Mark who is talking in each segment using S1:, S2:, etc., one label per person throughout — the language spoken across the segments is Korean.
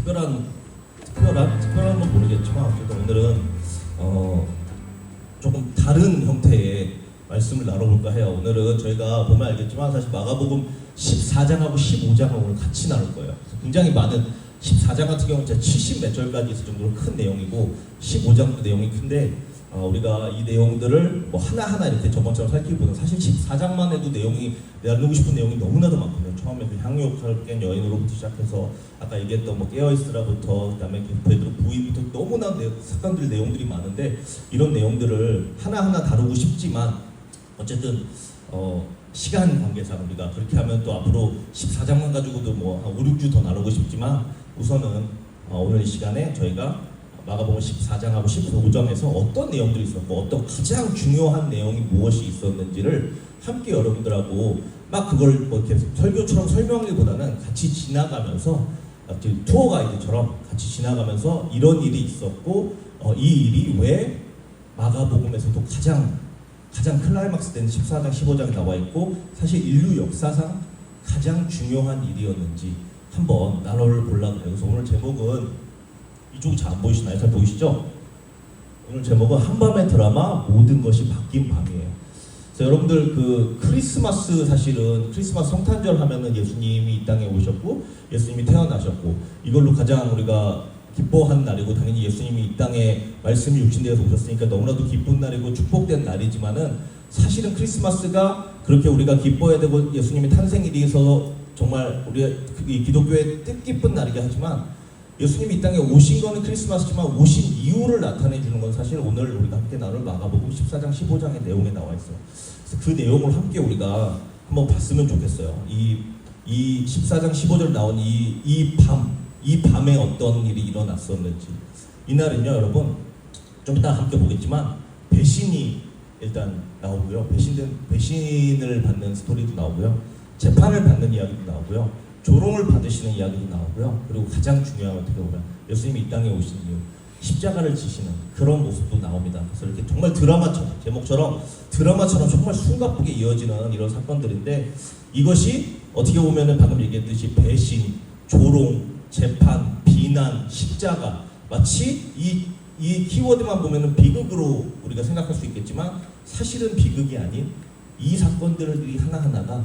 S1: 특별한 건 모르겠지만 어쨌든 오늘은 조금 다른 형태의 말씀을 나눠볼까 해요. 오늘은 저희가 보면 알겠지만 사실 마가복음 14장하고 15장을 오늘 같이 나눌 거예요. 굉장히 많은 14장 같은 경우는 진짜 70 몇 절까지 있을 정도로 큰 내용이고 15장도 내용이 큰데 우리가 이 내용들을 뭐 하나하나 이렇게 저번처럼 살피기보다 사실 14장만 해도 내용이 나누고 싶은 내용이 너무나도 많거든요. 처음에 그 향유옥할 깬 여인으로부터 시작해서 아까 얘기했던 뭐 깨어있으라부터 그다음에 베드로 부위부터 너무나 사건들 내용들이 많은데 이런 내용들을 하나하나 다루고 싶지만 어쨌든 시간 관계상 우리가 그렇게 하면 또 앞으로 14장만 가지고도 뭐 한 5, 6주 더 나누고 싶지만 우선은 오늘 이 시간에 저희가 마가복음 14장하고 15장에서 어떤 내용들이 있었고 어떤 가장 중요한 내용이 무엇이 있었는지를 함께 여러분들하고 막 그걸 뭐 이렇게 설교처럼 설명하기보다는 같이 지나가면서 투어 가이드처럼 같이 지나가면서 이런 일이 있었고 이 일이 왜 마가복음에서도 가장 클라이막스 된 14장, 15장에 나와 있고 사실 인류 역사상 가장 중요한 일이었는지 한번 나눠보려고 해요. 그래서 오늘 제목은 이쪽 잘 안 보이시나요? 잘 보이시죠? 오늘 제목은 한밤의 드라마 모든 것이 바뀐 밤이에요. 그래서 여러분들 그 크리스마스 사실은 크리스마스 성탄절 하면은 예수님이 이 땅에 오셨고 예수님이 태어나셨고 이걸로 가장 우리가 기뻐한 날이고 당연히 예수님이 이 땅에 말씀이 육신되어서 오셨으니까 너무나도 기쁜 날이고 축복된 날이지만은 사실은 크리스마스가 그렇게 우리가 기뻐해야 되고 예수님의 탄생일이어서 정말 우리가 기독교의 뜻깊은 날이긴 하지만 예수님이 이 땅에 오신 거는 크리스마스지만 오신 이유를 나타내 주는 건 사실 오늘 우리가 함께 나눌 마가복음 14장 15장의 내용에 나와 있어요. 그래서 그 내용을 함께 우리가 한번 봤으면 좋겠어요. 이 14장 15절 나온 이 밤에 어떤 일이 일어났었는지. 이날은요 여러분 좀 이따 함께 보겠지만 배신이 일단 나오고요. 배신을 받는 스토리도 나오고요. 재판을 받는 이야기도 나오고요. 조롱을 받으시는 이야기도 나오고요. 그리고 가장 중요한 어떻게 보면 예수님이 이 땅에 오신 이유 십자가를 지시는 그런 모습도 나옵니다. 그래서 이렇게 정말 드라마처럼 제목처럼 드라마처럼 정말 숨가쁘게 이어지는 이런 사건들인데 이것이 어떻게 보면은 방금 얘기했듯이 배신, 조롱, 재판, 비난, 십자가 마치 이 키워드만 보면은 비극으로 우리가 생각할 수 있겠지만 사실은 비극이 아닌 이 사건들이 하나하나가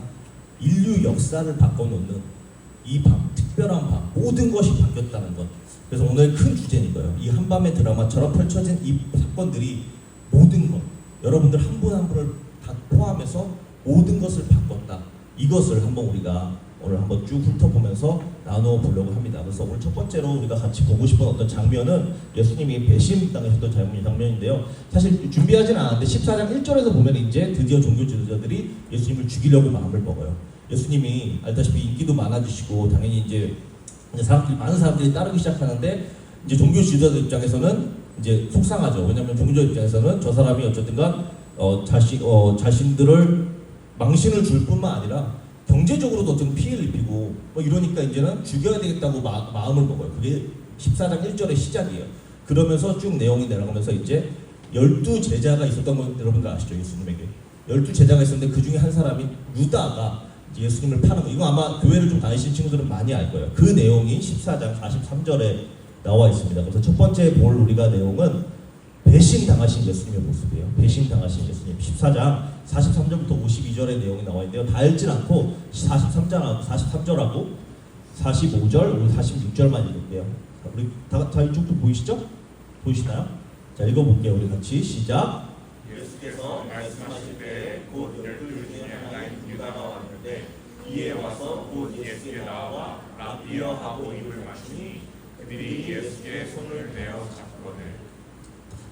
S1: 인류 역사를 바꿔놓는 이 밤, 특별한 밤, 모든 것이 바뀌었다는 것. 그래서 오늘 큰 주제는 이거예요. 이 한밤의 드라마처럼 펼쳐진 이 사건들이 모든 것, 여러분들 한 분 한 분을 다 포함해서 모든 것을 바꿨다. 이것을 한번 우리가 오늘 한번 쭉 훑어보면서 나누어 보려고 합니다. 그래서 오늘 첫 번째로 우리가 같이 보고 싶은 어떤 장면은 예수님이 배신당하셨던 장면인데요. 사실 준비하진 않았는데 14장 1절에서 보면 이제 드디어 종교 지도자들이 예수님을 죽이려고 마음을 먹어요. 예수님이 알다시피 인기도 많아지시고 당연히 이제 많은 사람들이 따르기 시작하는데 이제 종교 지도자들 입장에서는 이제 속상하죠. 왜냐하면 종교 입장에서는 저 사람이 어쨌든간 자신들을 망신을 줄 뿐만 아니라 경제적으로도 어떤 피해를 입히고 뭐 이러니까 이제는 죽여야 되겠다고 마음을 먹어요. 그게 14장 1절의 시작이에요. 그러면서 쭉 내용이 내려가면서 이제 12제자가 있었던 건 여러분들 아시죠? 예수님에게 12제자가 있었는데 그 중에 한 사람이 유다가 예수님을 파는 거. 이거 아마 교회를 좀 다니신 친구들은 많이 알 거예요. 그 내용이 14장 43절에 나와 있습니다. 그래서 첫 번째 볼 우리가 내용은 배신당하신 예수님의 모습이에요. 배신당하신 예수님. 14장 43절부터 52절의 내용이 나와 있는데요. 다 읽진 않고 43절하고 45절, 46절만 읽을게요. 우리 다 이쪽도 보이시죠? 보이시나요? 자, 읽어볼게요. 우리 같이 시작.
S2: 예수께서 말씀하실 때에 곧 12 중에 하나인 유다가 왔는데 이에 와서 곧 예수께 나와 랍비여 하고 입을 맞추니 그들이 예수께 손을 내어 잡거늘.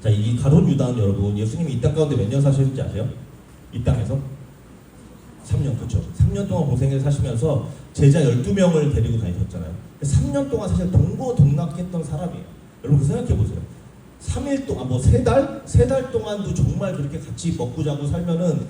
S1: 자, 이 가룟 유다는 여러분 예수님이 이 땅 가운데 몇 년 사셨는지 아세요? 이 땅에서? 3년, 그렇죠. 3년 동안 고생을 사시면서 제자 12명을 데리고 다니셨잖아요. 3년 동안 사실 동고동락했던 사람이에요. 여러분 생각해보세요. 3일 동안, 뭐 3달? 3달 동안도 정말 그렇게 같이 먹고 자고 살면은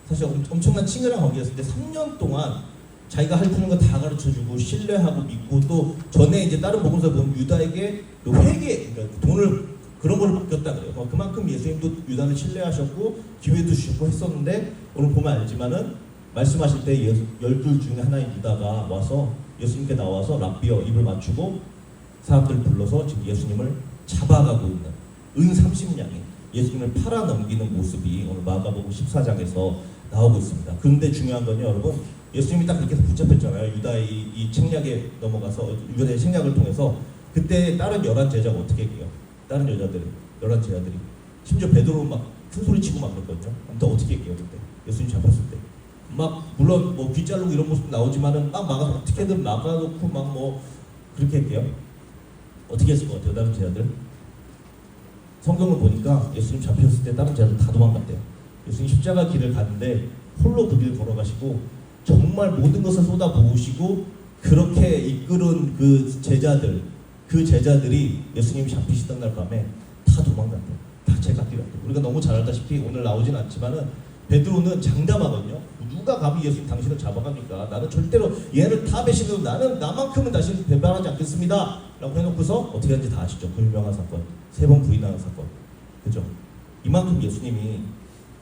S1: 사실 엄청난 친근한 관계였을 때 3년 동안 자기가 할 수 있는 거 다 가르쳐주고 신뢰하고 믿고 또 전에 이제 다른 복음서 보면 유다에게 회계, 그러니까 돈을 그런 걸로 맡겼다 그래요. 그만큼 예수님도 유다를 신뢰하셨고 기회도 주셨고 했었는데 오늘 보면 알지만은 말씀하실 때 12 중에 하나인 유다가 와서 예수님께 나와서 랍비여 입을 맞추고 사람들 불러서 지금 예수님을 잡아가고 있는 은 30냥이 예수님을 팔아 넘기는 모습이 오늘 마가복음 14장에서 나오고 있습니다. 그런데 중요한 건요, 여러분, 예수님이 딱 그렇게 해서 붙잡혔잖아요. 유다의 이 책략에 넘어가서 유다의 책략을 통해서 그때 다른 11 제자가 어떻게 해요? 다른 여자들이 11 제자들이 심지어 베드로 막 큰 소리 치고 막 그랬거든요. 아무튼 어떻게 해요 그때 예수님 잡혔을 때? 막 물론 뭐 귀 자르고 이런 모습 나오지만은 막 막아서 어떻게든 막아놓고 막 뭐 그렇게 할게요. 어떻게 했을 것 같아요 다른 제자들? 성경을 보니까 예수님 잡혔을 때 다른 제자들 다 도망갔대요. 예수님 십자가 길을 갔는데 홀로 그 길 걸어가시고 정말 모든 것을 쏟아부으시고 그렇게 이끌은 그 제자들이 예수님이 잡히시던 날 밤에 다 도망갔대요. 다 제각기로. 우리가 너무 잘 알다시피 오늘 나오진 않지만은 베드로는 장담하거든요. 누가 감히 예수님 당신을 잡아갑니까? 나는 절대로 얘를 다 배신해도 나는 나만큼은 다시 배반하지 않겠습니다. 라고 해놓고서 어떻게 하는지 다 아시죠? 그 유명한 사건. 3번 부인하는 사건. 그죠? 이만큼 예수님이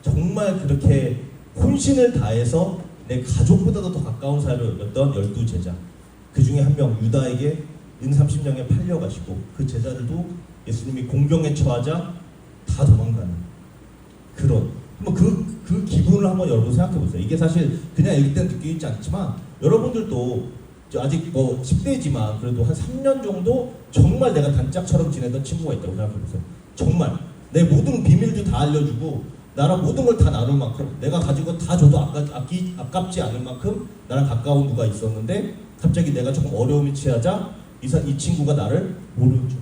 S1: 정말 그렇게 혼신을 다해서 내 가족보다도 더 가까운 사이였던 12 제자. 그 중에 한 명 유다에게 은 30냥에 팔려가시고 그 제자들도 예수님이 공경에 처하자 다 도망가는 그런 그 기분을 한번 여러분 생각해 보세요. 이게 사실 그냥 읽을 땐 느끼지 않지만 여러분들도 아직 뭐 10대지만 그래도 한 3년 정도 정말 내가 단짝처럼 지내던 친구가 있다고 생각해 보세요. 정말 내 모든 비밀도 다 알려주고 나랑 모든 걸 다 나눌 만큼 내가 가지고 다 줘도 아깝지 않을 만큼 나랑 가까운 누가 있었는데 갑자기 내가 조금 어려움이 취하자 이 친구가 나를 모르는 줄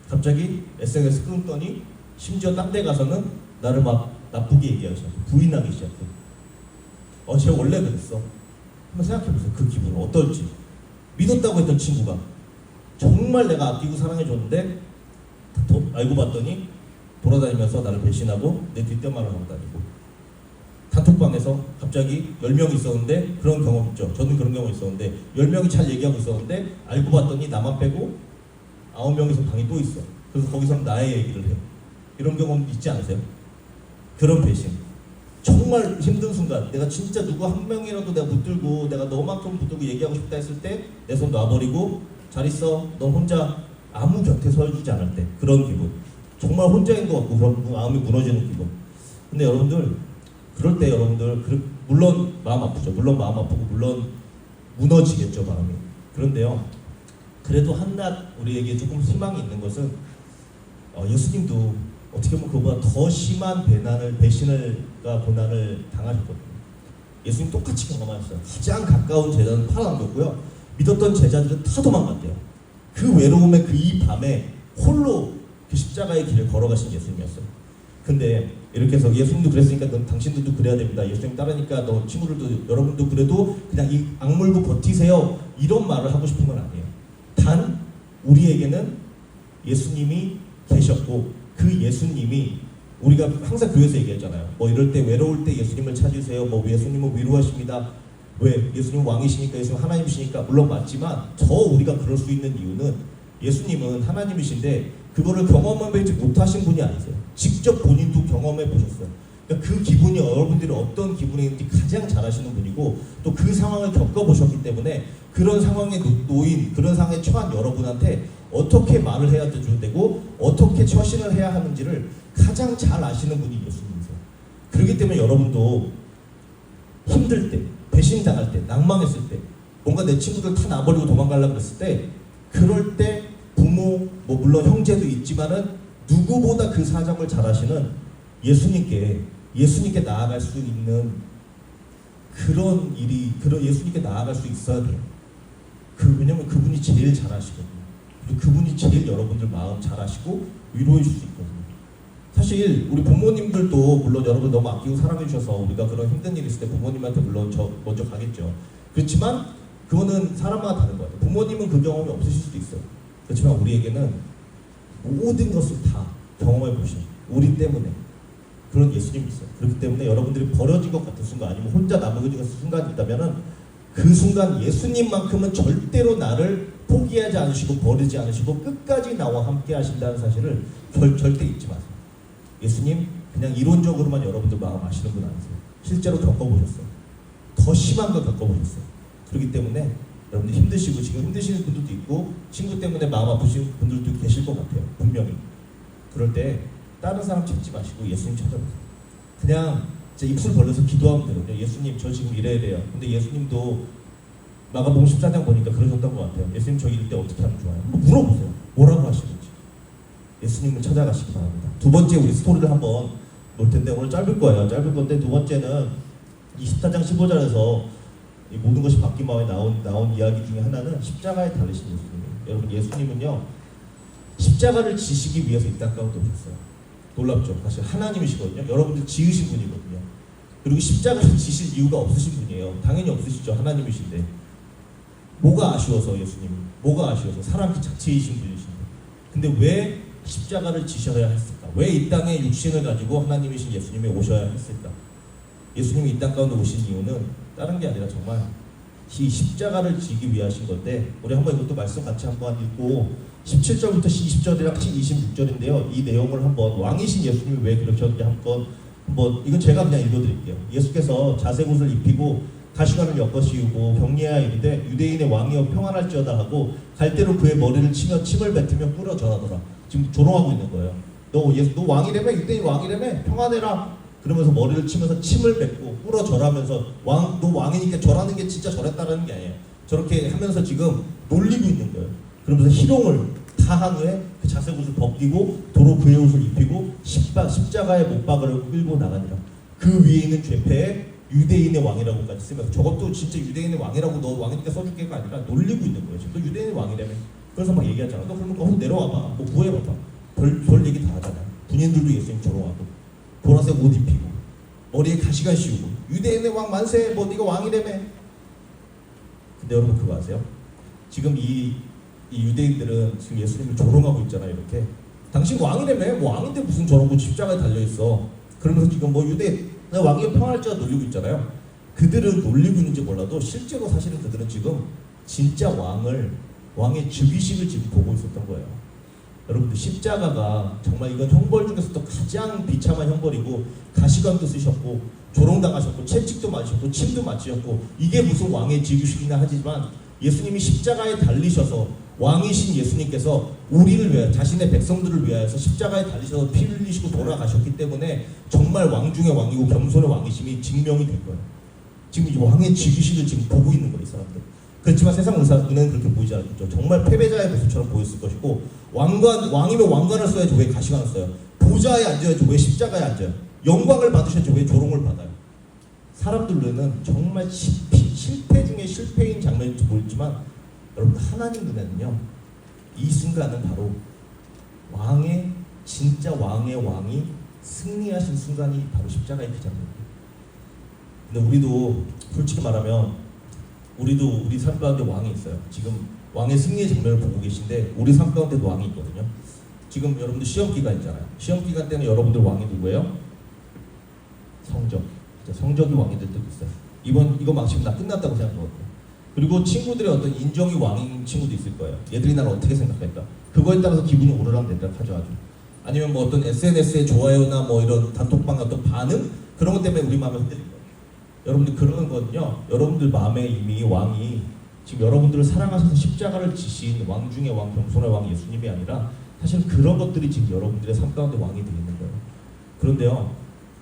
S1: 갑자기 SNS 끊더니 심지어 딴 데 가서는 나를 막 나쁘게 얘기하기 시작해. 부인하기 시작해. 제가 원래 그랬어. 한번 생각해보세요. 그 기분 어떨지. 믿었다고 했던 친구가 정말 내가 아끼고 사랑해줬는데 알고 봤더니 돌아다니면서 나를 배신하고 내 뒷담화를 하고 다니고 단톡방에서 갑자기 10명 있었는데 그런 경험 있죠. 저는 그런 경험 있었는데 10명이 잘 얘기하고 있었는데 알고 봤더니 나만 빼고 9명이서 방이 또 있어. 그래서 거기서 나의 얘기를 해. 이런 경험 있지 않으세요? 그런 배신. 정말 힘든 순간 내가 진짜 누구 한 명이라도 내가 붙들고 내가 너만큼 붙들고 얘기하고 싶다 했을 때 내 손 놔버리고 잘 있어. 너 혼자 아무 곁에 서주지 않을 때 그런 기분. 정말 혼자인 것 같고 그런 마음이 무너지는 기분. 근데 여러분들 그럴 때 여러분들 물론 마음 아프죠. 물론 마음 아프고 물론 무너지겠죠 마음이. 그런데요. 그래도 한낱 우리에게 조금 희망이 있는 것은 예수님도 어떻게 보면 그보다 더 심한 고난을 당하셨거든요. 예수님 똑같이 경험하셨어요. 가장 가까운 제자는 팔아넘겼고요. 믿었던 제자들은 다 도망갔대요. 그 외로움의 이 밤에 홀로 그 십자가의 길을 걸어가신 예수님이었어요. 근데 이렇게 해서 예수님도 그랬으니까 당신들도 그래야 됩니다. 예수님 따르니까 너 친구들도 여러분도 그래도 그냥 이 악물고 버티세요. 이런 말을 하고 싶은 건 아니에요. 단 우리에게는 예수님이 계셨고 그 예수님이 우리가 항상 교회에서 얘기했잖아요. 뭐 이럴 때 외로울 때 예수님을 찾으세요. 뭐 예수님은 위로하십니다. 왜? 예수님은 왕이시니까 예수님은 하나님이시니까 물론 맞지만 더 우리가 그럴 수 있는 이유는 예수님은 하나님이신데 그거를 경험해보지 못하신 분이 아니세요. 직접 본인도 경험해 보셨어요. 그러니까 그 기분이 여러분들이 어떤 기분인지 가장 잘 아시는 분이고 또 그 상황을 겪어보셨기 때문에 그런 상황에 놓인 그런 상황에 처한 여러분한테 어떻게 말을 해야 되고 어떻게 처신을 해야 하는지를 가장 잘 아시는 분이 예수님이세요. 그렇기 때문에 여러분도 힘들 때, 배신당할 때, 낭망했을 때 뭔가 내 친구들 다 놔버리고 도망가려고 했을 때 그럴 때 부모, 뭐 물론 형제도 있지만은 누구보다 그 사정을 잘 아시는 예수님께 나아갈 수 있는 그런 예수님께 나아갈 수 있어야 돼요. 왜냐면 그분이 제일 잘 아시거든요. 그리고 그분이 제일 여러분들 마음 잘 아시고 위로해 줄 수 있거든요. 사실 우리 부모님들도 물론 여러분 너무 아끼고 사랑해 주셔서 우리가 그런 힘든 일 있을 때 부모님한테 물론 먼저 가겠죠. 그렇지만 그거는 사람마다 다른 것 같아요. 부모님은 그 경험이 없으실 수도 있어요. 그렇지만 우리에게는 모든 것을 다 경험해 보신 우리 때문에 그런 예수님이 있어요. 그렇기 때문에 여러분들이 버려진 것 같은 순간 아니면 혼자 남아진 것 같은 순간이 있다면은 그 순간 예수님만큼은 절대로 나를 포기하지 않으시고 버리지 않으시고 끝까지 나와 함께 하신다는 사실을 절대 잊지 마세요. 예수님 그냥 이론적으로만 여러분들 마음 아시는 분 아니세요. 실제로 겪어보셨어요. 더 심한 걸 겪어보셨어요. 그렇기 때문에 여러분들 힘드시고 지금 힘드시는 분들도 있고 친구 때문에 마음 아프신 분들도 계실 것 같아요. 분명히. 그럴 때 다른 사람 찾지 마시고 예수님 찾아보세요. 그냥 진짜 입술 벌려서 기도하면 되거든요. 예수님 저 지금 이래야 돼요. 근데 예수님도 마가복음 14장 보니까 그러셨던 것 같아요. 예수님 저 이럴 때 어떻게 하면 좋아요? 한번 물어보세요. 뭐라고 하시는지. 예수님을 찾아가시기 바랍니다. 두 번째 우리 스토리를 한번 볼 텐데 오늘 짧을 거예요. 짧을 건데 두 번째는 24장 15절에서 이 모든 것이 바뀐 마음에 나온 이야기 중에 하나는 십자가에 달리신 예수님이에요. 여러분 예수님은요 십자가를 지시기 위해서 이 땅 가운데 오셨어요. 놀랍죠? 사실 하나님이시거든요. 여러분들 지으신 분이거든요. 그리고 십자가를 지실 이유가 없으신 분이에요. 당연히 없으시죠. 하나님이신데 뭐가 아쉬워서 예수님 뭐가 아쉬워서 사람 그 자체이신 분이신데 근데 왜 십자가를 지셔야 했을까? 왜 이 땅에 육신을 가지고 하나님이신 예수님이 오셔야 했을까? 예수님이 이 땅 가운데 오신 이유는 다른 게 아니라 정말 이 십자가를 지기 위하신 건데 우리 한번 이것도 말씀 같이 한번 읽고 17절부터 20절이랑 26절인데요. 이 내용을 한번 왕이신 예수님이 왜 그러셨는지 한번 이건 제가 그냥 읽어드릴게요. 예수께서 자색 옷을 입히고 가시관을 엮어 씌우고 격리하여 이르되 유대인의 왕이여 평안할지어다 하고 갈대로 그의 머리를 치며 침을 뱉으며 꿇어 절하더라. 지금 조롱하고 있는 거예요. 너 왕이라며 유대인 왕이라며 평안해라. 그러면서 머리를 치면서 침을 뱉고 꿇어 절하면서 너 왕이니까 절하는 게 진짜 절했다라는 게 아니에요. 저렇게 하면서 지금 놀리고 있는 거예요. 그러면서 희롱을 다한 후에 그 자색 옷을 벗기고 도로 그의 옷을 입히고 십자가에 못 박으려 끌고 나가니라. 그 위에 있는 죄패에 유대인의 왕이라고까지 쓰면서 저것도 진짜 유대인의 왕이라고 너 왕이니까 써줄게가 아니라 놀리고 있는 거예요. 지금 너 유대인의 왕이라며. 그래서 막 얘기하잖아. 너 그러면 거기서 내려와봐. 뭐 구해봐봐. 별 얘기 다 하잖아요. 군인들도 예수님 조롱하고 보라색 옷 입히고 머리에 가시관 씌우고 유대인의 왕 만세 뭐 네가 왕이라며. 근데 여러분 그거 아세요? 지금 이 유대인들은 지금 예수님을 조롱하고 있잖아요. 이렇게 당신 왕이라며. 뭐 왕인데 무슨 저런 거 십자가에 달려있어. 그러면서 지금 뭐 유대 왕이 평안할지가 놀리고 있잖아요. 그들은 놀리고 있는지 몰라도 실제로 사실은 그들은 지금 진짜 왕의 즉위식을 지금 보고 있었던 거예요. 여러분들 십자가가 정말 이건 형벌 중에서도 가장 비참한 형벌이고 가시관도 쓰셨고 조롱당하셨고 채찍도 맞으셨고 침도 맞으셨고 이게 무슨 왕의 즉위식이나 하지만 예수님이 십자가에 달리셔서 왕이신 예수님께서 우리를 위하여 자신의 백성들을 위하여서 십자가에 달리셔서 피 흘리시고 돌아가셨기 때문에 정말 왕 중의 왕이고 겸손의 왕이심이 증명이 된 거예요. 지금 이 왕의 즉위식을 지금 보고 있는 거예요. 이 사람들. 그렇지만 세상 눈에는 그렇게 보이지 않겠죠. 정말 패배자의 모습처럼 보였을 것이고 왕이면 왕관을 써야지 왜 가시관을 써요. 보좌에 앉아야지 왜 십자가에 앉아요. 영광을 받으셔야지 왜 조롱을 받아요. 사람들 눈에는 정말 실패 중에 실패인 장면이 보였지만 여러분 하나님 눈에는요 이 순간은 바로 진짜 왕의 왕이 승리하신 순간이 바로 십자가의 그 장면입니다. 근데 우리도 솔직히 말하면 우리 삶 가운데 왕이 있어요. 지금 왕의 승리의 장면을 보고 계신데 우리 삶 가운데도 왕이 있거든요. 지금 여러분들 시험 기간 있잖아요. 시험 기간 때는 여러분들 왕이 누구예요? 성적이 왕이 될 때도 있어요. 이거 막 지금 나 끝났다고 생각하거든요. 그리고 친구들의 어떤 인정이 왕인 친구도 있을 거예요. 얘들이 나를 어떻게 생각할까? 그거에 따라서 기분이 오르락내리락 하죠. 아주. 아니면 뭐 어떤 SNS의 좋아요나 뭐 이런 단톡방 어떤 반응? 그런 것 때문에 우리 마음이 흔들린 거예요. 여러분들 그러는 거는요. 여러분들 마음에 이미 왕이 지금 여러분들을 사랑하셔서 십자가를 지신 왕 중의 왕, 겸손의 왕 예수님이 아니라 사실 그런 것들이 지금 여러분들의 삶 가운데 왕이 되어 있는 거예요. 그런데요.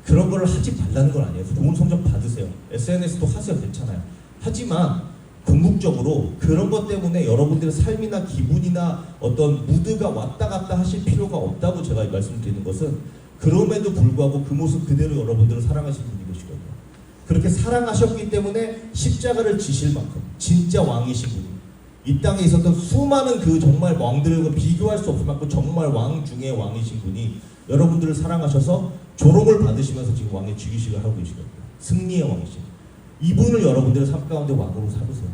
S1: 그런 걸 하지 말라는 건 아니에요. 좋은 성적 받으세요. SNS도 하세요. 괜찮아요. 하지만 궁극적으로 그런 것 때문에 여러분들의 삶이나 기분이나 어떤 무드가 왔다 갔다 하실 필요가 없다고 제가 말씀드리는 것은 그럼에도 불구하고 그 모습 그대로 여러분들을 사랑하시는 분이 계시거든요. 그렇게 사랑하셨기 때문에 십자가를 지실 만큼 진짜 왕이신 분이 이 땅에 있었던 수많은 그 정말 왕들과 비교할 수 없을 만큼 정말 왕 중에 왕이신 분이 여러분들을 사랑하셔서 조롱을 받으시면서 지금 왕의 즉위식을 하고 계시거든요. 승리의 왕이신 이분을 여러분들의 삶 가운데 왕으로 삼으세요.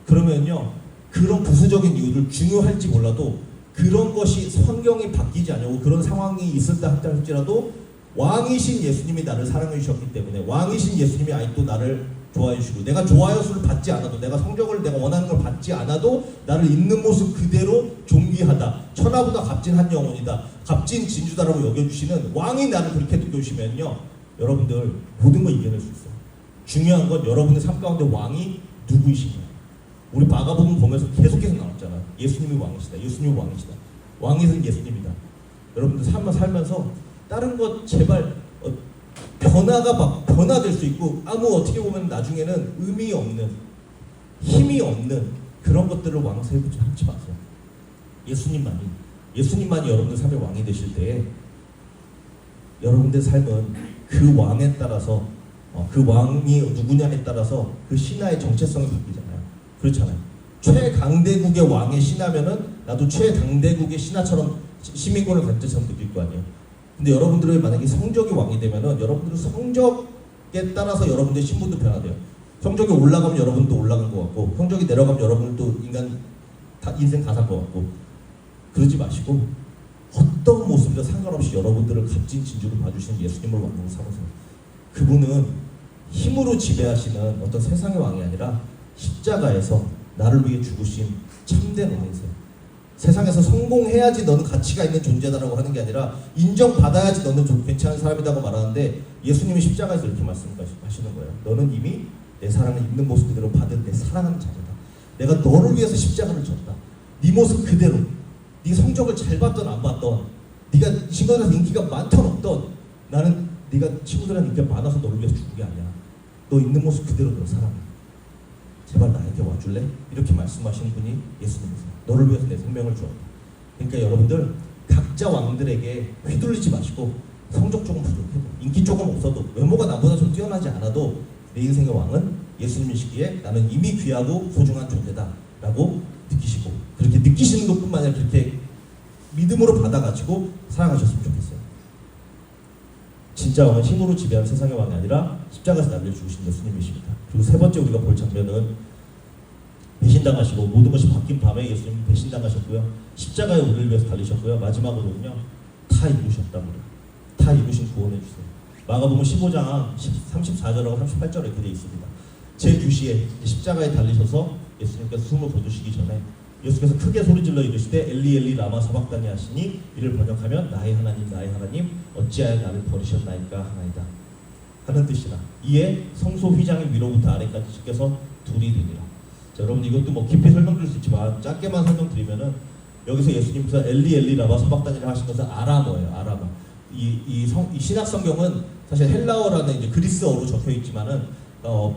S1: 그러면요 그런 부수적인 이유를 중요할지 몰라도 그런 것이 환경이 바뀌지 않냐고 그런 상황이 있었다 할지라도 왕이신 예수님이 나를 사랑해 주셨기 때문에 왕이신 예수님이 아직도 나를 좋아해 주시고 내가 좋아요 수를 받지 않아도 내가 성적을 내가 원하는 걸 받지 않아도 나를 있는 모습 그대로 존귀하다. 천하보다 값진 한 영혼이다. 값진 진주다라고 여겨주시는 왕이 나를 그렇게 느껴주시면요 여러분들 모든 걸 이겨낼 수 있어요. 중요한 건 여러분의 삶 가운데 왕이 누구이신가요? 우리 마가복음 보면서 계속해서 나왔잖아. 예수님이 왕이시다. 예수님이 왕이시다. 왕이신 예수님이다. 여러분들 살면서 다른 것 제발 변화가 막 변화될 수 있고 어떻게 보면 나중에는 의미 없는 힘이 없는 그런 것들을 왕 세우지 하지 마세요. 예수님만이 여러분들 삶의 왕이 되실 때에 여러분들 삶은 그 왕에 따라서 그 왕이 누구냐에 따라서 그 신하의 정체성이 바뀌잖아요. 그렇잖아요. 최강대국의 왕의 신하면은 나도 최강대국의 신하처럼 시민권을 가진 것처럼 느낄 거 아니에요. 근데 여러분들이 만약에 성적이 왕이 되면은 여러분들은 성적에 따라서 여러분들의 신분도 변화돼요. 성적이 올라가면 여러분도 올라간 것 같고 성적이 내려가면 여러분도 인생 다 산 것 같고 그러지 마시고 어떤 모습이든 상관없이 여러분들을 값진 진주로 봐주시는 예수님을 왕으로 삼으세요. 그분은 힘으로 지배하시는 어떤 세상의 왕이 아니라 십자가에서 나를 위해 죽으신 참된 왕이세요. 세상에서 성공해야지 너는 가치가 있는 존재다라고 하는 게 아니라 인정받아야지 너는 좀 괜찮은 사람이라고 말하는데 예수님이 십자가에서 이렇게 말씀하시는 거예요. 너는 이미 내 사랑을 있는 모습 그대로 받은 내 사랑하는 자녀다. 내가 너를 위해서 십자가를 졌다. 네 모습 그대로 네 성적을 잘 받던 안 받던 네가 친구들한테 인기가 많던 없던 나는 네가 친구들한테 인기가 많아서 너를 위해서 죽은 게 아니야. 너 있는 모습 그대로 너 사랑해. 제발 나에게 와줄래? 이렇게 말씀하시는 분이 예수님이세요. 너를 위해서 내 생명을 주었다. 그러니까 여러분들 각자 왕들에게 휘둘리지 마시고 성적 조금 부족해도 인기 조금 없어도 외모가 나보다 좀 뛰어나지 않아도 내 인생의 왕은 예수님이시기에 나는 이미 귀하고 소중한 존재다 라고 느끼시고 그렇게 느끼시는 것뿐만 아니라 그렇게 믿음으로 받아가지고 살아가셨으면 좋겠어요. 진짜 왕은 힘으로 지배하는 세상의 왕이 아니라 십자가에서 나를 죽으신 예수님이십니다. 그리고 세 번째 우리가 볼 장면은 배신당하시고 모든 것이 바뀐 밤에 예수님이 배신당하셨고요. 십자가에 우리를 위해서 달리셨고요. 마지막으로는요. 다 이루셨다고요. 다 이루신 구원해 주세요. 마가복음 15장 34절하고 38절에 이렇게 되어 있습니다. 제9시에 십자가에 달리셔서 예수님께서 숨을 거두시기 전에 예수께서 크게 소리질러 이르시되 엘리 엘리 라마 사박다니 하시니 이를 번역하면 나의 하나님 어찌하여 나를 버리셨나이까 하나이다 하는 뜻이라. 이에 성소 휘장의 위로부터 아래까지 찢겨서 둘이 되니라. 자, 여러분 이것도 뭐 깊이 설명드릴 수 있지만 짧게만 설명드리면은 여기서 예수님께서 엘리 엘리 라마 사박다니를 하신 것은 아람어예요. 아람어. 이 신약 성경은 사실 헬라어라는 이제 그리스어로 적혀 있지만은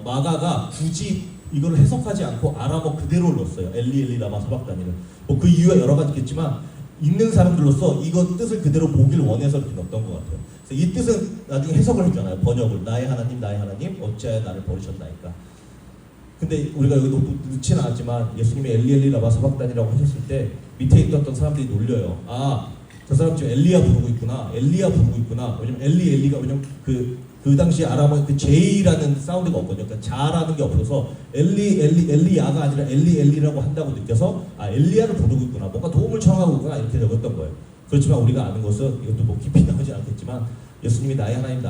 S1: 마가가 굳이 이걸 해석하지 않고 아람어 그대로 넣었어요. 엘리 엘리 라마 사박다니를. 뭐 그 이유가 여러 가지 있겠지만 읽는 사람들로서 이거 뜻을 그대로 보길 원해서 이렇게 넣었던 것 같아요. 그래서 이 뜻은 나중에 해석을 했잖아요. 번역을 나의 하나님 어찌하여 나를 버리셨나이까. 근데 우리가 여기 넣지는 않았지만 예수님이 엘리 엘리 라마 사박다니라고 하셨을 때 밑에 있던 사람들이 놀려요. 저 사람 지금 엘리야 부르고 있구나. 왜냐면 엘리가 왜냐면 그 당시 아람어에 그 J라는 사운드가 없거든요. 그러니까 자라는 게 없어서 엘리야가 아니라 엘리라고 한다고 느껴서 엘리야를 부르고 있구나. 뭔가 도움을 청하고 있구나. 이렇게 적었던 거예요. 그렇지만 우리가 아는 것은 이것도 뭐 깊이 나오지 않겠지만 예수님이 나의 하나님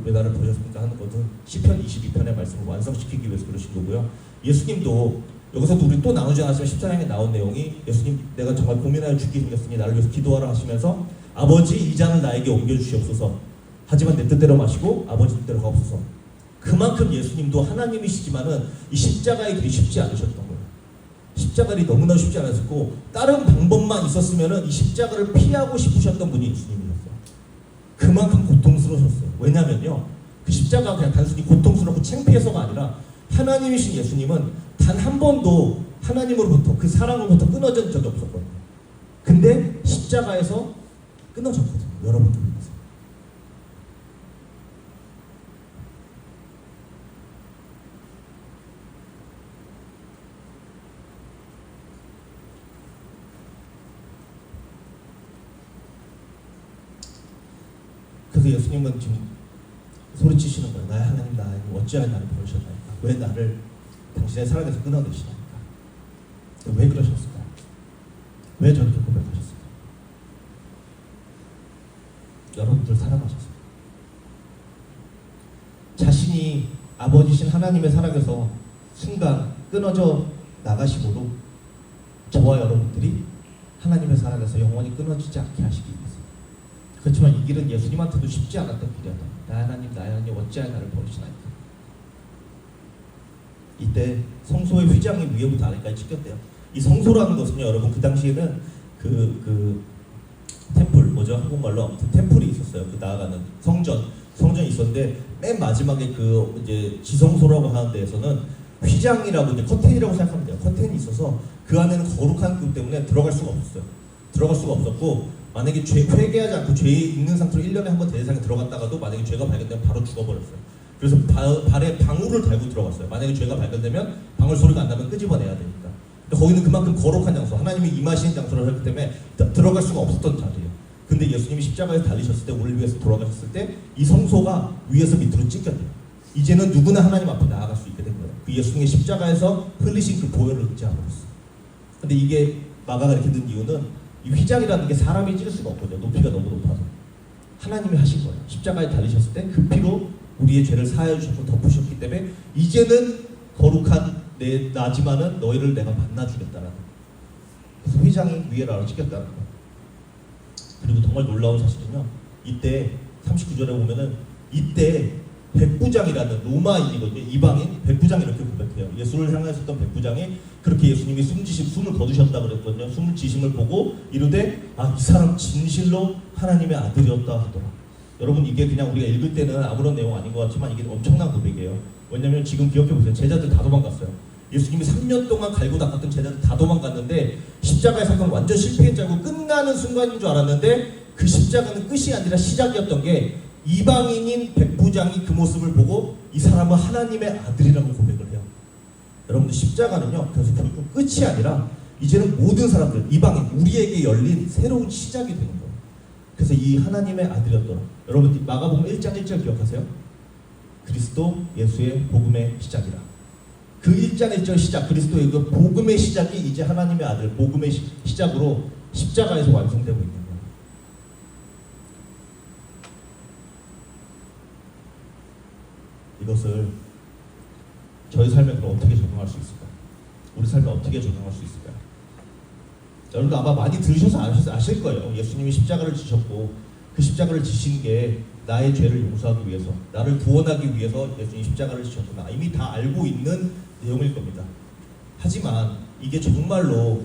S1: 왜 나를 버리셨습니까 하는 것은 시편 22편의 말씀을 완성시키기 위해서 그러신 거고요. 예수님도 여기서도 우리 또 나누지 않았지만 14장에 나온 내용이 예수님 내가 정말 고민하여 죽게 생겼으니 나를 위해서 기도하라 하시면서 아버지 이 잔을 나에게 옮겨주시옵소서. 하지만 내 뜻대로 마시고 아버지 뜻대로 가옵소서. 그만큼 예수님도 하나님이시지만은 이 십자가의 길이 쉽지 않으셨던 거예요. 십자가를 너무나 쉽지 않았고 다른 방법만 있었으면은 이 십자가를 피하고 싶으셨던 분이 예수님이었어요. 그만큼 고통스러우셨어요. 왜냐면요. 그 십자가가 그냥 단순히 고통스럽고 창피해서가 아니라 하나님이신 예수님은 단 한 번도 하나님으로부터 그 사랑으로부터 끊어진 적이 없었거든요. 근데 십자가에서 끊어졌거든요. 여러분들 위해서. 그래서 예수님은 지금 소리치시는 거예요. 나의 하나님 어찌하여 나를 버리셨나이까. 왜 나를 당신의 사랑에서 끊어내시나이까. 왜 그러셨을까요? 왜 저렇게 고백하셨을까요? 여러분들 사랑하셨어요. 자신이 아버지신 하나님의 사랑에서 순간 끊어져 나가시고도 저와 여러분들이 하나님의 사랑에서 영원히 끊어지지 않게 하시기 위해서. 그렇지만 이 길은 예수님한테도 쉽지 않았던 길이었다. 나의 하나님 어찌하여 나를 버리시나이까. 이때 성소의 휘장이 위에부터 아래까지 찢겼대요. 이 성소라는 것은요, 여러분 그 당시에는 그 템플 뭐죠? 한국말로 아무튼 템플이 있었어요. 그 나아가는 성전이 있었는데 맨 마지막에 그 이제 지성소라고 하는 데에서는 휘장이라고 이제 커튼이라고 생각하면 돼요. 커튼이 있어서 그 안에는 거룩한 그 때문에 들어갈 수가 없었어요. 들어갈 수가 없었고 만약에 회개하지 않고 죄 있는 상태로 1년에 한 번 대제사장에 들어갔다가도 만약에 죄가 발견되면 바로 죽어버렸어요. 그래서 발에 방울을 달고 들어갔어요. 만약에 죄가 발견되면 방울 소리가 안 나면 끄집어내야 되니까. 근데 거기는 그만큼 거룩한 장소, 하나님이 임하시는 장소를 했기 때문에 들어갈 수가 없었던 자리예요. 근데 예수님이 십자가에서 달리셨을 때, 우리를 위해서 돌아가셨을 때 이 성소가 위에서 밑으로 찢겼대요. 이제는 누구나 하나님 앞에 나아갈 수 있게 된 거예요. 그 예수님의 십자가에서 흘리신 그 보혈을 의지함으로써. 근데 이게 마가가 이렇게 든 이유는 이 휘장이라는 게 사람이 찢을 수가 없거든요. 높이가 너무 높아서. 하나님이 하신 거예요. 십자가에 달리셨을 때 그 피로 우리의 죄를 사하여 주셨고 덮으셨기 때문에 이제는 거룩한 나지만은 너희를 내가 만나주겠다라는 거예요. 그래서 휘장이 위에 아래로 찢겼다는 거예요. 그리고 정말 놀라운 사실은요. 이때 39절에 보면은 이때 백부장이라는 로마인이거든요. 이방인 백부장이 이렇게 고백해요. 예수를 향하였었던 백부장이 그렇게 예수님이 숨을 거두셨다 그랬거든요. 숨을 지심을 보고 이르되 이 사람 진실로 하나님의 아들이었다 하더라. 여러분 이게 그냥 우리가 읽을 때는 아무런 내용 아닌 것 같지만 이게 엄청난 고백이에요. 왜냐면 지금 기억해보세요. 제자들 다 도망갔어요. 예수님이 3년 동안 갈고 닦았던 제자들 다 도망갔는데 십자가의 사건 완전 실패인 줄 알고 끝나는 순간인 줄 알았는데 그 십자가는 끝이 아니라 시작이었던 게 이방인인 백부장이 그 모습을 보고 이 사람은 하나님의 아들이라고 고백을 해요. 여러분들 십자가는요 그래서 결국 끝이 아니라 이제는 모든 사람들 이방인 우리에게 열린 새로운 시작이 되는 거예요. 그래서 이 하나님의 아들이었더라. 여러분 마가복음 1장 1절 기억하세요? 그리스도 예수의 복음의 시작이라. 그 1장 1절 시작 그리스도의 그 복음의 시작이 이제 하나님의 아들 복음의 시작으로 십자가에서 완성되고 있는 거예요. 이것을 저희 삶에 그럼 어떻게 적용할 수 있을까? 우리 삶에 어떻게 적용할 수 있을까요? 여러분도 아마 많이 들으셔서 아실 거예요. 예수님이 십자가를 지셨고 그 십자가를 지신 게 나의 죄를 용서하기 위해서 나를 구원하기 위해서 예수님이 십자가를 지셨구나. 이미 다 알고 있는 내용일 겁니다. 하지만 이게 정말로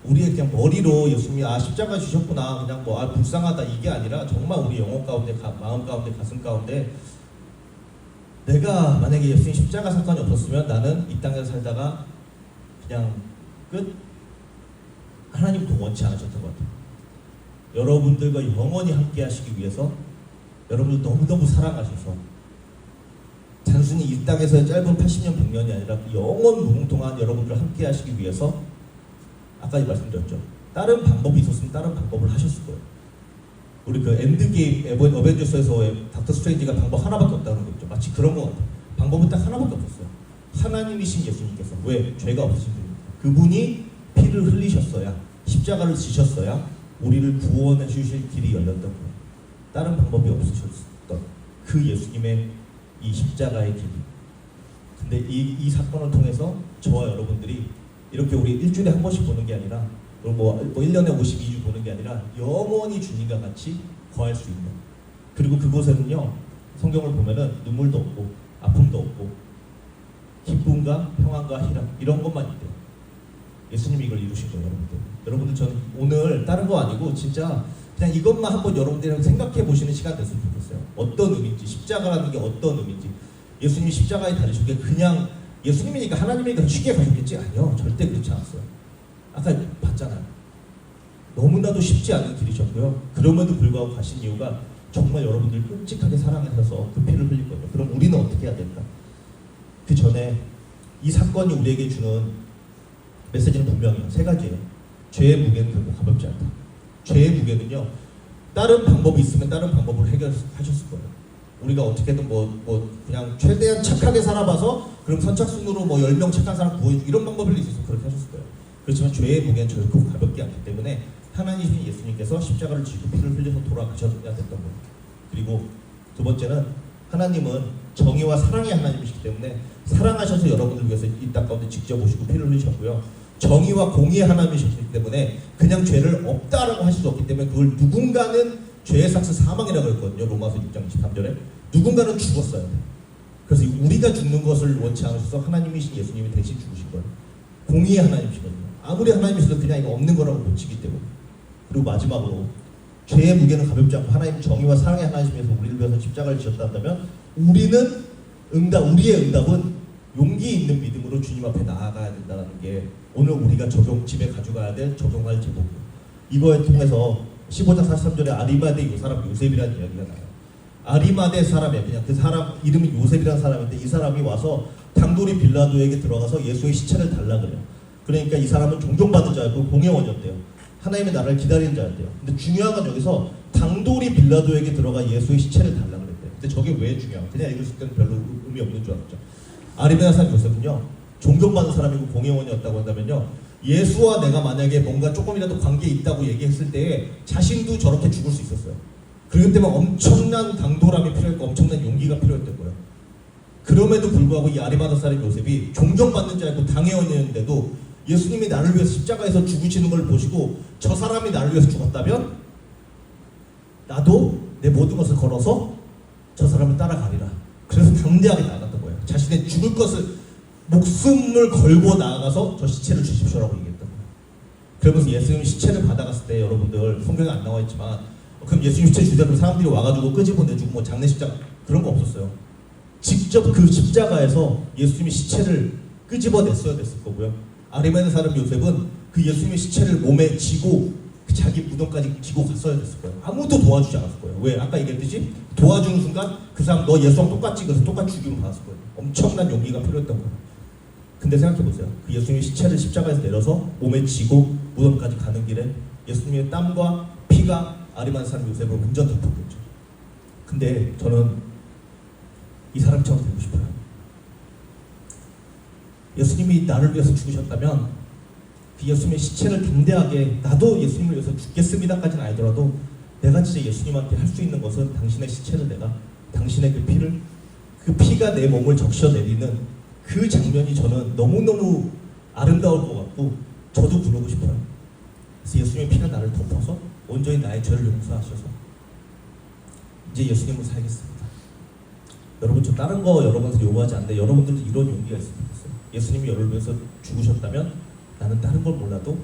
S1: 우리의 그냥 머리로 예수님이 십자가 지셨구나 그냥 불쌍하다 이게 아니라 정말 우리 영혼 가운데 마음 가운데 가슴 가운데 내가 만약에 예수님 십자가 사건이 없었으면 나는 이 땅에서 살다가 그냥 끝? 하나님도 원치 않으셨던 것 같아요. 여러분들과 영원히 함께 하시기 위해서 여러분들 너무너무 사랑하셔서 단순히 이 땅에서의 짧은 80년 100년이 아니라 영원 무궁통한 여러분들을 함께 하시기 위해서 아까 말씀드렸죠. 다른 방법이 있었으면 다른 방법을 하셨을 거예요. 우리 그 엔드게임 어벤져스에서의 닥터 스트레인지가 방법 하나밖에 없다는 거 있죠. 마치 그런 것 같아요. 방법은 딱 하나밖에 없었어요. 하나님이신 예수님께서 왜? 죄가 없으신 분입니다. 그분이 피를 흘리셨어야 십자가를 지셨어야 우리를 구원해 주실 길이 열렸던 거예요. 다른 방법이 없으셨던 그 예수님의 이 십자가의 길. 근데 이 사건을 통해서 저와 여러분들이 이렇게 우리 일주일에 한 번씩 보는 게 아니라 뭐 1년에 52주 보는 게 아니라 영원히 주님과 같이 거할 수 있는 그리고 그곳에는요 성경을 보면은 눈물도 없고 아픔도 없고 기쁨과 평안과 희락 이런 것만 있대요. 예수님이 이걸 이루신 거예요. 여러분들 저는 오늘 다른 거 아니고 진짜 그냥 이것만 한번 여러분들이랑 생각해 보시는 시간 됐으면 좋겠어요. 어떤 의미인지 십자가라는 게 어떤 의미인지 예수님이 십자가에 달리신 게 그냥 예수님이니까 하나님이니까 쉽게 가셨겠지? 아니요. 절대 그렇지 않았어요. 아까 봤잖아요. 너무나도 쉽지 않은 길이셨고요. 그럼에도 불구하고 가신 이유가 정말 여러분들 끔찍하게 사랑하셔서 그 피를 흘릴 거예요. 그럼 우리는 어떻게 해야 될까? 그 전에 이 사건이 우리에게 주는 메시지는 분명해요. 세 가지예요. 죄의 무게는 결코 가볍지 않다. 죄의 무게는요. 다른 방법이 있으면 다른 방법으로 해결하셨을 거예요. 우리가 어떻게든 그냥 최대한 착하게 살아봐서 그럼 선착순으로 10명 착한 사람 구해주고 이런 방법이 있어서 그렇게 하셨을 거예요. 그렇지만 죄의 무게는 결코 가볍지 않기 때문에 하나님이신 예수님께서 십자가를 지고 피를 흘려서 돌아가셔야 됐던 거예요. 그리고 두 번째는 하나님은 정의와 사랑의 하나님이시기 때문에 사랑하셔서 여러분들 위해서 이 땅 가운데 직접 오시고 피를 흘리셨고요. 정의와 공의의 하나님이셨기 때문에 그냥 죄를 없다라고 하실 수 없기 때문에 그걸 누군가는 죄의 삭스 사망이라고 했거든요. 로마서 6장 23절에 누군가는 죽었어요. 그래서 우리가 죽는 것을 원치 않으셔서 하나님이신 예수님이 대신 죽으신 거예요. 공의의 하나님이시거든요. 아무리 하나님이셔도 그냥 이거 없는 거라고 못 치기 때문에. 그리고 마지막으로 죄의 무게는 가볍지 않고 하나님 정의와 사랑의 하나님께서 우리를 위해서 십자가를 지셨다면 우리의 응답은 용기 있는 믿음으로 주님 앞에 나아가야 된다는 게 오늘 우리가 집에 가져가야 될 적용할 제목이에요. 이거에 통해서 15장 43절에 아리마대 요 사람 요셉이라는 이야기가 나요. 아리마대 사람이야. 그냥 그 사람 이름이 요셉이라는 사람인데 이 사람이 와서 당돌이 빌라도에게 들어가서 예수의 시체를 달라 그래요. 그러니까 이 사람은 존경받는 자였고 공회원이었대요. 하나님의 나라를 기다리는 자였대요. 근데 중요한 건 여기서 당돌이 빌라도에게 들어가 예수의 시체를 달라 그랬대요. 근데 저게 왜 중요해요? 그냥 읽었을 때는 별로 의미 없는 줄 알았죠. 아리마대 사람 요셉은요, 존경받는 사람이고 공회원이었다고 한다면요, 예수와 내가 만약에 뭔가 조금이라도 관계에 있다고 얘기했을 때에 자신도 저렇게 죽을 수 있었어요. 그렇기 때문에 엄청난 당돌함이 필요했고 엄청난 용기가 필요했던 거예요. 그럼에도 불구하고 이 아리마다 사람 요셉이 존경받는 자였고 당회원이었는데도 예수님이 나를 위해서 십자가에서 죽으시는 걸 보시고 저 사람이 나를 위해서 죽었다면 나도 내 모든 것을 걸어서 저 사람을 따라가리라. 그래서 당대하게 나아갔던 거예요. 자신의 죽을 것을 목숨을 걸고 나아가서 저 시체를 주십시오라고 얘기했던 거예요. 그러면서 예수님이 시체를 받아갔을 때 여러분들 성경에 안 나와 있지만 그럼 예수님 시체 주대로 사람들이 와가지고 끄집어내주고 뭐 장례 십자가 그런 거 없었어요. 직접 그 십자가에서 예수님의 시체를 끄집어냈어야 됐을 거고요. 아리마대 사람 요셉은 그 예수님의 시체를 몸에 지고 자기 무덤까지 지고 갔어야 됐을 거예요. 아무도 도와주지 않았을 거예요. 왜? 아까 얘기했듯이 도와주는 순간 그 사람 너 예수랑 똑같이 그래서 똑같이 죽임을 받았을 거예요. 엄청난 용기가 필요했던 거예요. 근데 생각해보세요. 그 예수님의 시체를 십자가에서 내려서 몸에 지고 무덤까지 가는 길에 예수님의 땀과 피가 아리마대 사람 요셉을 완전 덮었겠죠. 근데 저는 이 사람처럼 되고 싶어요. 예수님이 나를 위해서 죽으셨다면 그 예수님의 시체를 담대하게 나도 예수님을 위해서 죽겠습니다까지는 아니더라도 내가 진짜 예수님한테 할 수 있는 것은 당신의 시체를 내가 당신의 그 피가 내 몸을 적셔내리는 그 장면이 저는 너무너무 아름다울 것 같고 저도 부르고 싶어요. 그래서 예수님의 피가 나를 덮어서 온전히 나의 죄를 용서하셔서 이제 예수님을 살겠습니다. 여러분 저 다른 거 여러분한테 요구하지 않는데 여러분들도 이런 용기가 있으면 좋겠어요. 예수님이 여러분을 위해서 죽으셨다면 나는 다른 걸 몰라도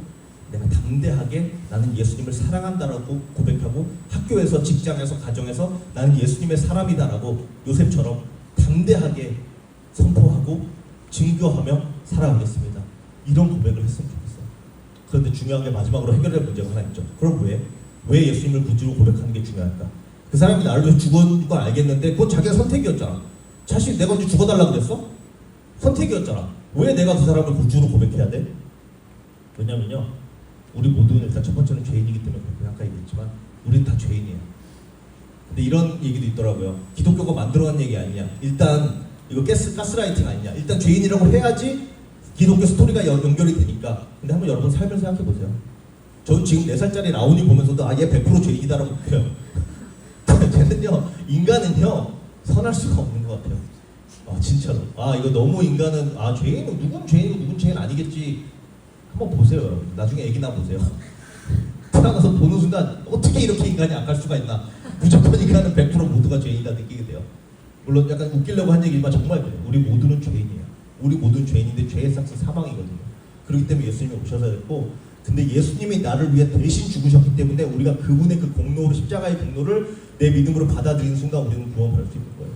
S1: 내가 담대하게 나는 예수님을 사랑한다라고 고백하고 학교에서 직장에서 가정에서 나는 예수님의 사람이다라고 요셉처럼 담대하게 선포하고 증거하며 살아가겠습니다. 이런 고백을 했으면 좋겠어요. 그런데 중요한 게 마지막으로 해결될 문제가 하나 있죠. 그럼 왜 예수님을 구주로 고백하는 게 중요할까? 그 사람이 나를 위해서 죽은 걸 알겠는데 그건 자기의 선택이었잖아. 자신 내가 언제 죽어달라고 그랬어? 선택이었잖아. 왜 내가 그 사람을 구주로 고백해야 돼? 왜냐면요, 우리 모두는 일단 첫 번째는 죄인이기 때문에 아까 얘기했지만 우리는 다 죄인이에요. 근데 이런 얘기도 있더라고요. 기독교가 만들어간 얘기 아니냐. 일단 이거 가스라이팅 아니냐. 일단 죄인이라고 해야지 기독교 스토리가 연결이 되니까. 근데 한번 여러분 삶을 생각해 보세요. 저는 지금 4살짜리 라온이 보면서도 얘 100% 죄인이다라고 느껴요. 쟤는요, 인간은요 선할 수가 없는 것 같아요. 진짜로. 이거 너무 인간은 죄인은 누군 죄인이고 누군 죄인 아니겠지. 한번 보세요, 여러분. 나중에 애기나 보세요. 태어나서 보는 순간 어떻게 이렇게 인간이 악할 수가 있나. 무조건 인간은 100% 모두가 죄인이다 느끼게 돼요. 물론 약간 웃기려고 한 얘기지만 정말 그래요. 우리 모두는 죄인이에요. 우리 모두는 죄인인데 죄의 삭스 사망이거든요. 그렇기 때문에 예수님이 오셔서 했고, 근데 예수님이 나를 위해 대신 죽으셨기 때문에 우리가 그분의 그 공로를, 십자가의 공로를 내 믿음으로 받아들이는 순간 우리는 구원받을 수 있는 거예요.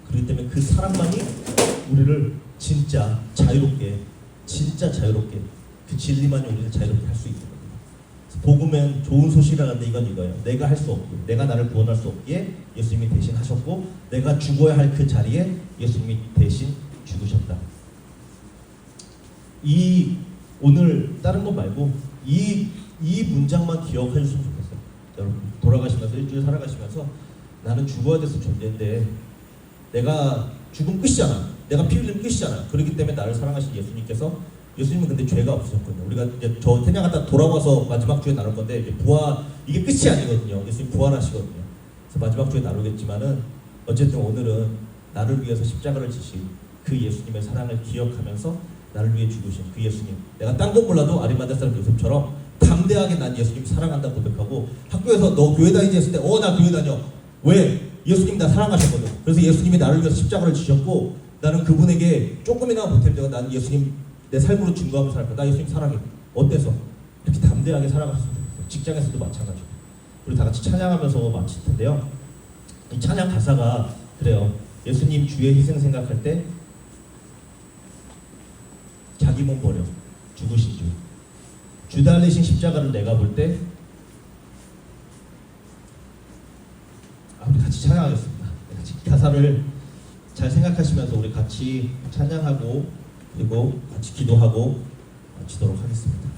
S1: 그렇기 때문에 그 사랑만이 우리를 진짜 자유롭게 그 진리만이 우리를 자유롭게 할 수 있는 겁니다. 복음은 좋은 소식이라는데 이건 이거예요. 내가 할 수 없고 내가 나를 구원할 수 없기에 예수님이 대신 하셨고 내가 죽어야 할 그 자리에 예수님이 대신 죽으셨다. 오늘 다른 거 말고 이 문장만 기억해 주시면 좋겠어요. 여러분 돌아가시면서 일주일 살아가시면서 나는 죽어야 돼서 존재인데 내가 죽으면 끝이잖아. 내가 피 흘리면 끝이잖아. 그렇기 때문에 나를 사랑하신 예수님은 근데 죄가 없으셨거든요. 우리가 이제 저 태양 갔다 돌아와서 마지막 주에 나눌 건데 이제 이게 끝이 아니거든요. 예수님 부활하시거든요. 그래서 마지막 주에 나누겠지만은 어쨌든 오늘은 나를 위해서 십자가를 지신 그 예수님의 사랑을 기억하면서 나를 위해 죽으신 그 예수님. 내가 딴 건 몰라도 아리마대 사람 요셉처럼 담대하게 난 예수님 사랑한다 고백하고 학교에서 너 교회 다니지 했을 때 나 교회 다녀. 왜? 예수님이 나 사랑하셨거든. 그래서 예수님이 나를 위해서 십자가를 지셨고 나는 그분에게 조금이나마 보탬 되고 난 예수님 내 삶으로 증거하면서 살 거야. 나 예수님 사랑해. 어때서? 이렇게 담대하게 살아갔으면 좋겠어요. 직장에서도 마찬가지고. 우리 다 같이 찬양하면서 마칠 텐데요. 이 찬양 가사가 그래요. 예수님 주의 희생 생각할 때 자기 몸 버려 죽으신 주 달리신 십자가를 내가 볼 때 우리 같이 찬양하겠습니다. 같이 가사를 잘 생각하시면서 우리 같이 찬양하고 그리고 같이 기도하고 마치도록 하겠습니다.